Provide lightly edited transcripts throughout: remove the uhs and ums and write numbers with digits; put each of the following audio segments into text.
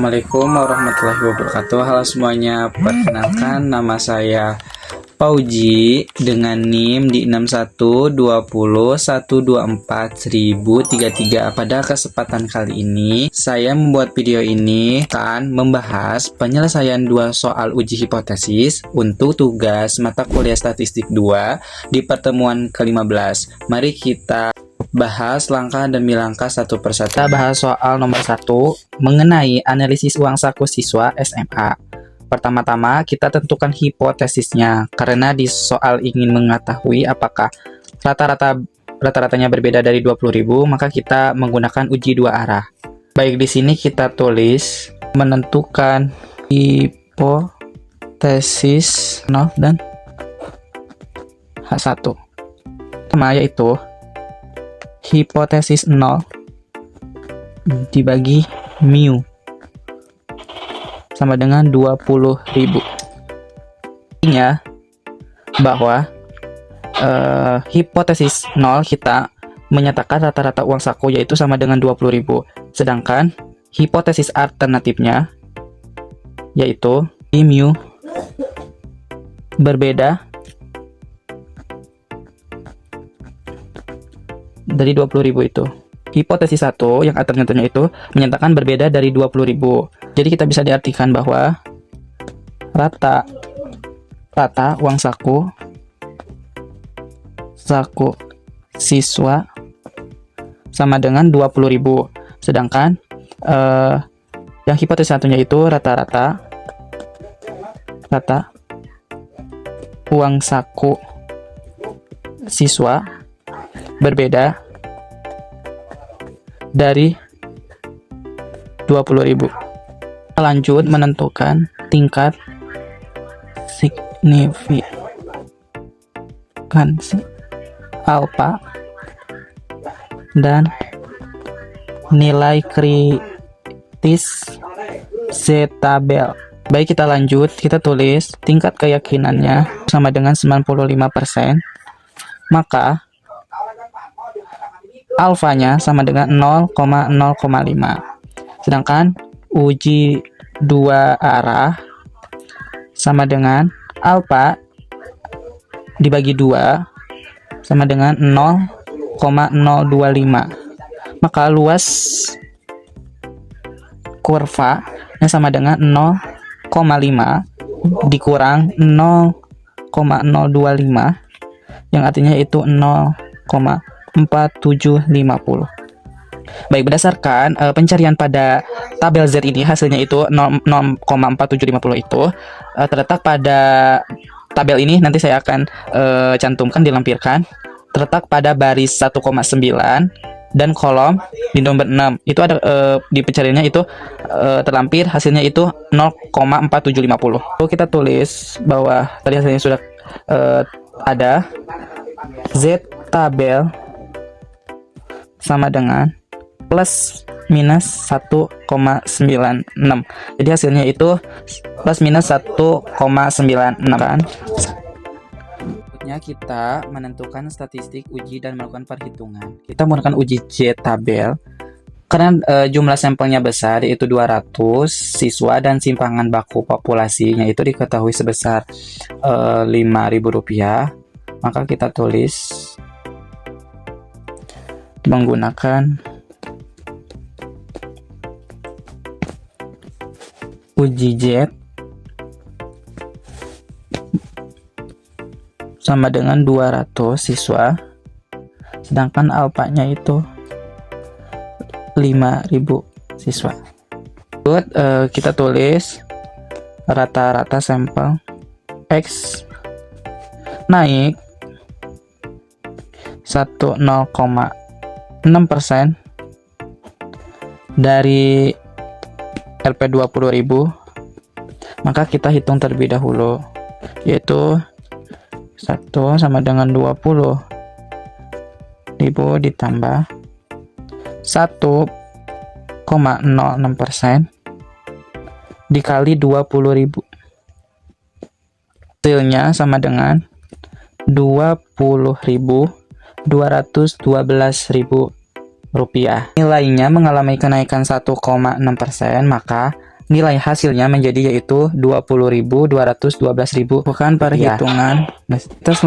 Assalamualaikum warahmatullahi wabarakatuh. Halo semuanya, perkenalkan nama saya Pauji dengan NIM di 61201241241033. Pada kesempatan kali ini, saya membuat video ini akan membahas penyelesaian dua soal uji hipotesis untuk tugas mata kuliah statistik 2 di pertemuan ke-15. Mari kita bahas langkah demi langkah satu persatu. Kita bahas soal nomor 1 mengenai analisis uang saku siswa SMA. Pertama-tama kita tentukan hipotesisnya, karena di soal ingin mengetahui apakah rata-ratanya berbeda dari 20.000, maka kita menggunakan uji dua arah. Baik, di sini kita tulis menentukan hipotesis 0 dan H1. Pertama yaitu hipotesis 0 dibagi mu sama dengan 20.000. Artinya bahwa hipotesis 0 kita menyatakan rata-rata uang saku yaitu sama dengan 20.000. Sedangkan hipotesis alternatifnya yaitu mu berbeda dari 20.000 itu. Hipotesis 1 yang alternatifnya itu menyatakan berbeda dari 20.000. Jadi kita bisa diartikan bahwa rata uang saku siswa sama dengan 20.000. Sedangkan yang hipotesis satunya itu rata uang saku siswa berbeda dari 20.000. Lanjut menentukan tingkat signifikansi alfa dan nilai kritis Z tabel. Baik, kita lanjut, kita tulis tingkat keyakinannya sama dengan 95%, maka alfanya sama dengan 0,05. Sedangkan uji dua arah sama dengan alfa dibagi 2 sama dengan 0,025. Maka luas kurva yang sama dengan 0,5 dikurang 0,025 yang artinya itu 0,4750. Baik, berdasarkan pencarian pada tabel Z ini, hasilnya itu 0,4750 itu terletak pada tabel ini, nanti saya akan cantumkan, dilampirkan, terletak pada baris 1,9 dan kolom di nomor 6. Itu ada di pencariannya itu terlampir hasilnya itu 0,4750. Kita tulis bahwa tadi hasilnya sudah ada Z tabel sama dengan plus minus 1,96. Jadi hasilnya itu plus minus 1,96 kan. Berikutnya kita menentukan statistik uji dan melakukan perhitungan. Kita menggunakan uji Z tabel karena jumlah sampelnya besar, yaitu 200 siswa, dan simpangan baku populasinya itu diketahui sebesar Rp5.000. Maka kita tulis menggunakan uji Z sama dengan 200 siswa, sedangkan alfanya itu 5.000 siswa. Kita tulis rata-rata sampel X naik 0,6% dari Rp 20.000, maka kita hitung terlebih dahulu, yaitu 1 sama dengan 20.000 ditambah 1,06% dikali 20.000. Hasilnya sama dengan 20.212.000 rupiah. Nilainya mengalami kenaikan 1,6%, maka nilai hasilnya menjadi yaitu 20.000, 212.000. Bukan perhitungan. Terus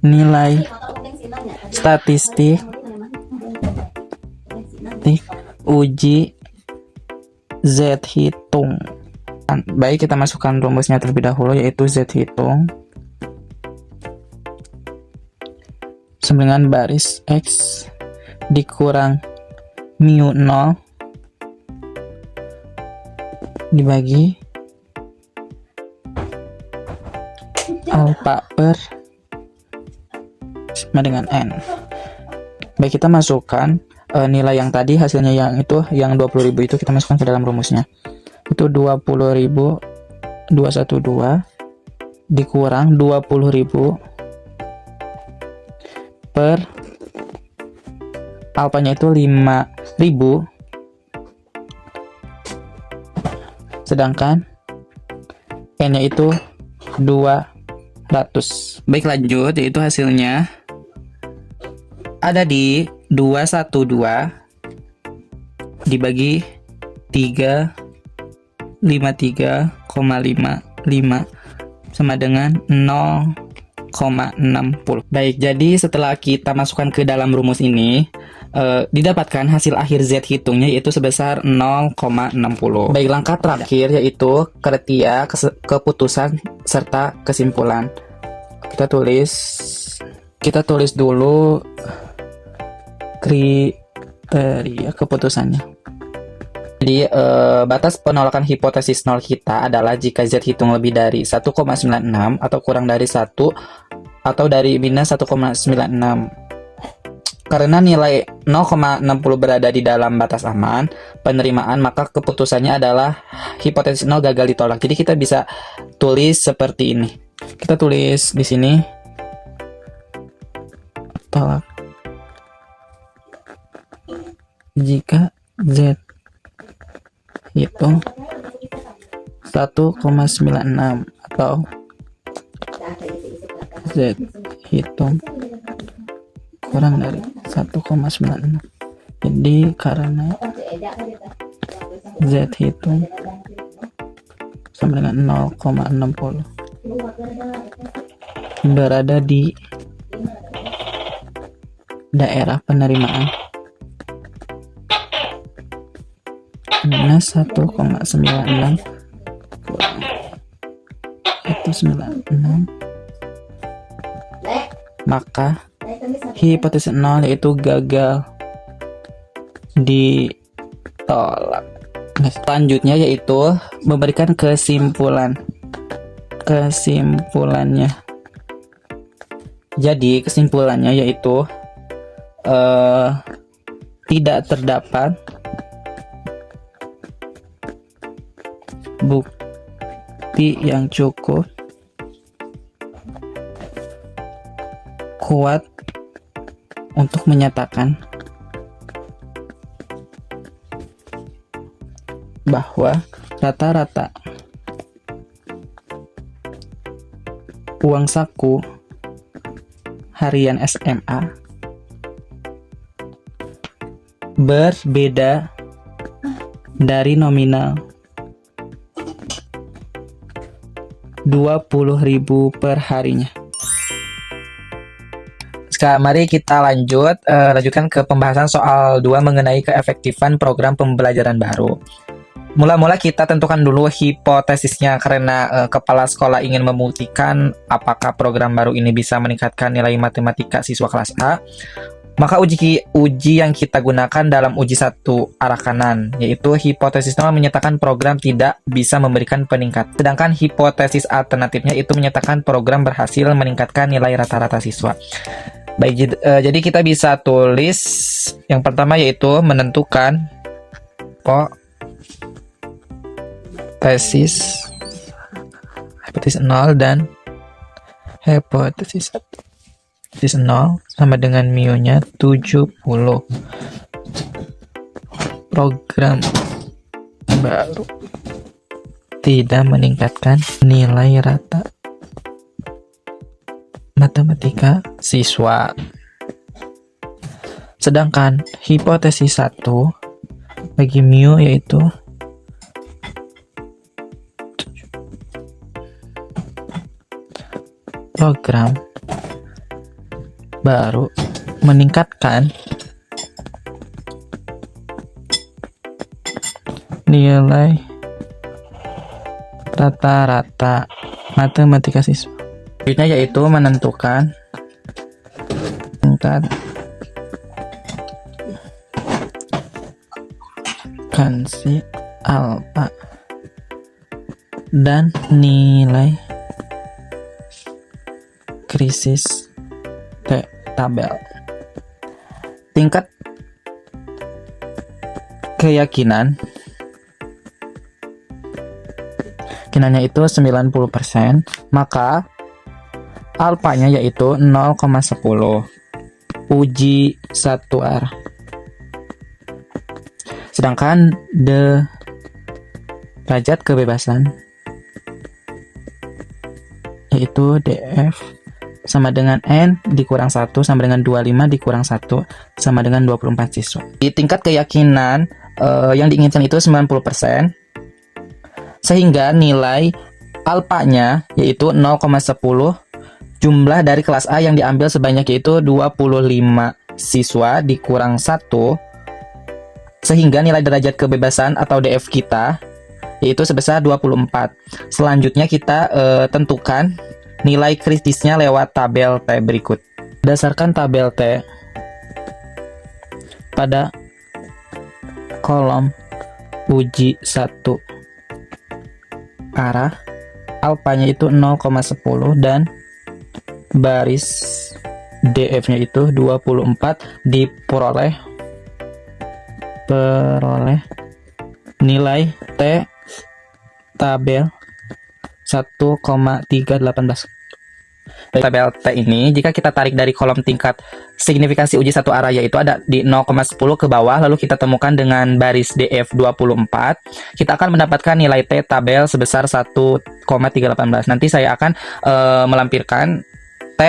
nilai statistik uji Z hitung. Baik, kita masukkan rumusnya terlebih dahulu, yaitu Z hitung sama dengan baris X dikurang mu 0 dibagi alfa per sama dengan N. Baik, kita masukkan nilai yang tadi, hasilnya yang itu, yang 20.000 itu kita masukkan ke dalam rumusnya. Itu 20.000 212 dikurang 20.000 per alfanya itu 5.000, sedangkan N-nya itu 200. Baik, lanjut, yaitu hasilnya ada di 212 dibagi 353,55 sama dengan 0,60. Baik, jadi setelah kita masukkan ke dalam rumus ini, didapatkan hasil akhir Z hitungnya yaitu sebesar 0,60. Baik, langkah terakhir yaitu kriteria, keputusan, serta kesimpulan. Kita tulis dulu kriteria keputusannya. Jadi batas penolakan hipotesis 0 kita adalah jika Z hitung lebih dari 1,96 atau kurang dari 1 atau dari minus 1,96. Karena nilai 0,60 berada di dalam batas aman penerimaan, maka keputusannya adalah hipotesis 0 gagal ditolak. Jadi kita bisa tulis seperti ini. Kita tulis di sini tolak jika Z hitung 1,96 atau Z hitung kurang dari 1,96. Jadi karena Z hitung sama dengan 0,60 berada di daerah penerimaan minus 1,96 kurang itu 96, maka hipotesis 0 yaitu gagal ditolak. Selanjutnya yaitu memberikan kesimpulannya. Jadi kesimpulannya yaitu tidak terdapat bukti yang cukup kuat untuk menyatakan bahwa rata-rata uang saku harian SMA berbeda dari nominal 20.000 per harinya. Sekarang mari kita lanjutkan ke pembahasan soal 2 mengenai keefektifan program pembelajaran baru. Mula-mula kita tentukan dulu hipotesisnya, karena kepala sekolah ingin membuktikan apakah program baru ini bisa meningkatkan nilai matematika siswa kelas A. Maka uji yang kita gunakan dalam uji 1 arah kanan, yaitu hipotesis 0 menyatakan program tidak bisa memberikan peningkatan. Sedangkan hipotesis alternatifnya itu menyatakan program berhasil meningkatkan nilai rata-rata siswa. Baik, jadi kita bisa tulis yang pertama yaitu menentukan hipotesis 0 dan hipotesis 1. Hipotesis 0 sama dengan mu-nya 70. Program baru tidak meningkatkan nilai rata matematika siswa. Sedangkan hipotesis 1 bagi mu yaitu program baru meningkatkan nilai rata-rata matematika siswa. Selanjutnya yaitu menentukan tingkat kansi alfa dan nilai krisis tabel. Tingkat keyakinannya itu 90%, maka alfanya yaitu 0,10 uji satu arah. Sedangkan derajat kebebasan yaitu df sama dengan N dikurang 1 sama dengan 25 dikurang 1 sama dengan 24 siswa. Di tingkat keyakinan yang diinginkan itu 90%, sehingga nilai alfanya yaitu 0,10 jumlah dari kelas A yang diambil sebanyak yaitu 25 siswa dikurang 1, sehingga nilai derajat kebebasan atau DF kita yaitu sebesar 24. Selanjutnya kita tentukan nilai kritisnya lewat tabel T berikut. Berdasarkan tabel T, pada kolom uji satu arah, alfanya itu 0,10 dan baris DF-nya itu 24 diperoleh nilai T tabel 1,318. Dari tabel T ini, jika kita tarik dari kolom tingkat signifikansi uji satu arah yaitu ada di 0,10 ke bawah, lalu kita temukan dengan baris DF 24, kita akan mendapatkan nilai T tabel sebesar 1,318. Nanti saya akan melampirkan T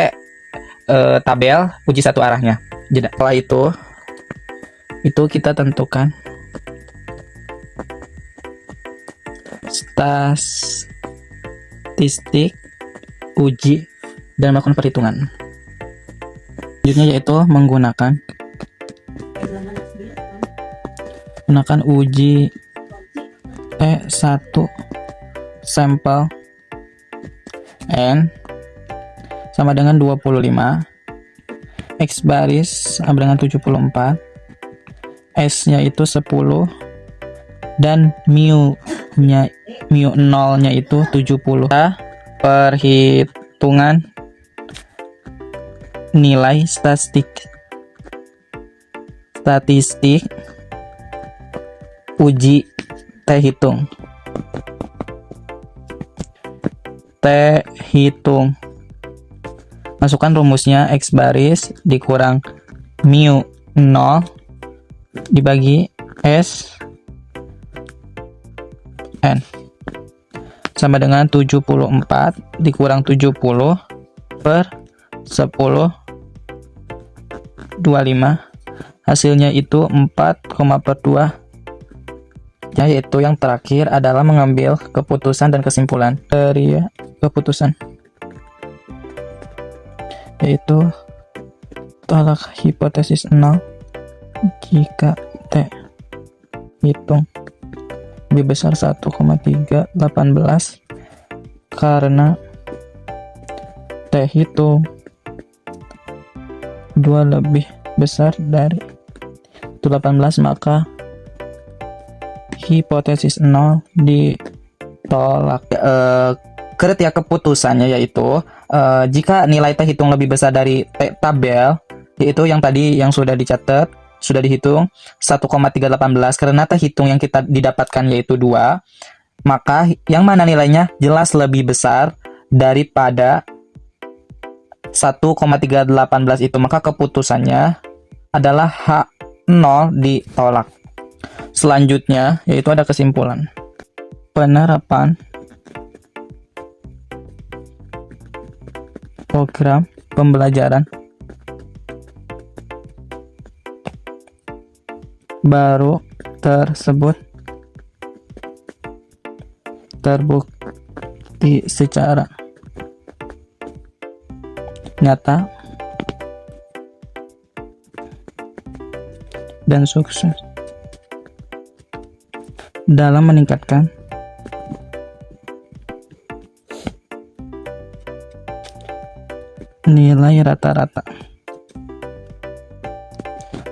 tabel uji satu arahnya. Jadi setelah itu kita tentukan statistik uji dan melakukan perhitungan. Selanjutnya yaitu menggunakan uji E1 sampel N sama dengan 25, X baris sama dengan 74, S nya itu 10, dan mu 0-nya itu 70. Perhitungan nilai statistik uji T hitung. Masukkan rumusnya X baris dikurang mu 0 dibagi S N sama dengan 74 dikurang 70 per 10 25, hasilnya itu 4,2. Yaitu yang terakhir adalah mengambil keputusan dan kesimpulan dari keputusan, yaitu tolak hipotesis 0 jika T hitung lebih besar 1,318 karena T hitung 2 lebih besar dari 18, maka hipotesis 0 ditolak. Kriteria keputusannya yaitu jika nilai T hitung lebih besar dari T tabel, yaitu yang tadi yang sudah dicatat, sudah dihitung 1,318, karena T hitung yang kita didapatkan yaitu 2, maka yang mana nilainya jelas lebih besar daripada 1,318 itu, maka keputusannya adalah H0 ditolak. Selanjutnya yaitu ada kesimpulan. Penerapan program pembelajaran baru tersebut terbukti secara nyata dan sukses dalam meningkatkan nilai rata-rata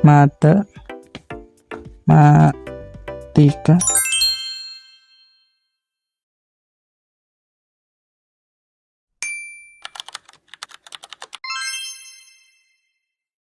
matematika